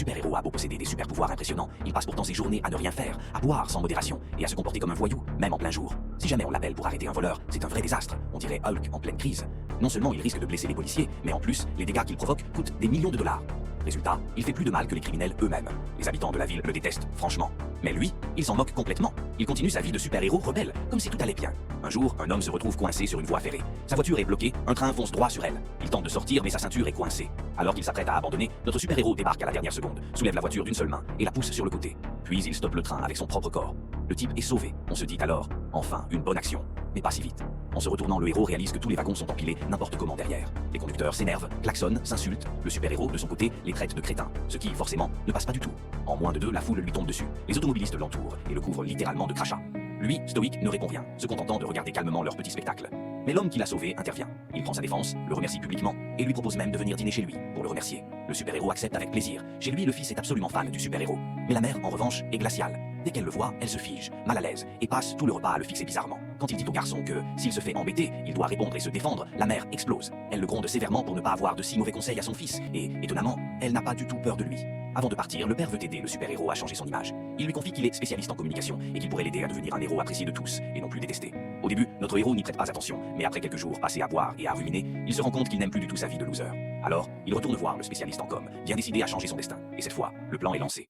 super-héros a beau posséder des super-pouvoirs impressionnants, il passe pourtant ses journées à ne rien faire, à boire sans modération et à se comporter comme un voyou, même en plein jour. Si jamais on l'appelle pour arrêter un voleur, c'est un vrai désastre, on dirait Hulk en pleine crise. Non seulement il risque de blesser les policiers, mais en plus, les dégâts qu'il provoque coûtent des millions de dollars. Résultat, il fait plus de mal que les criminels eux-mêmes. Les habitants de la ville le détestent, franchement. Mais lui, il s'en moque complètement. Il continue sa vie de super-héros rebelle, comme si tout allait bien. Un jour, un homme se retrouve coincé sur une voie ferrée. Sa voiture est bloquée, un train fonce droit sur elle. Il tente de sortir, mais sa ceinture est coincée. Alors qu'il s'apprête à abandonner, notre super-héros débarque à la dernière seconde, soulève la voiture d'une seule main et la pousse sur le côté. Puis il stoppe le train avec son propre corps. Le type est sauvé. On se dit alors, enfin, une bonne action. Mais pas si vite. En se retournant, le héros réalise que tous les wagons sont empilés n'importe comment derrière. Les conducteurs s'énervent, klaxonnent, s'insultent. Le super-héros, de son côté, les traite de crétins, ce qui, forcément, ne passe pas du tout. En moins de deux, la foule lui tombe dessus. Les automobilistes l'entourent et le couvrent littéralement de crachats. Lui, stoïque, ne répond rien, se contentant de regarder calmement leur petit spectacle. Mais l'homme qui l'a sauvé intervient. Il prend sa défense, le remercie publiquement et lui propose même de venir dîner chez lui pour le remercier. Le super-héros accepte avec plaisir. Chez lui, le fils est absolument fan du super-héros. Mais la mère, en revanche, est glaciale. Dès qu'elle le voit, elle se fige, mal à l'aise, et passe tout le repas à le fixer bizarrement. Quand il dit au garçon que, s'il se fait embêter, il doit répondre et se défendre, la mère explose. Elle le gronde sévèrement pour ne pas avoir de si mauvais conseils à son fils, et, étonnamment, elle n'a pas du tout peur de lui. Avant de partir, le père veut aider le super-héros à changer son image. Il lui confie qu'il est spécialiste en communication et qu'il pourrait l'aider à devenir un héros apprécié de tous, et non plus détesté. Au début, notre héros n'y prête pas attention, mais après quelques jours passés à boire et à ruminer, il se rend compte qu'il n'aime plus du tout sa vie de loser. Alors, il retourne voir le spécialiste en com, bien décidé à changer son destin. Et cette fois, le plan est lancé.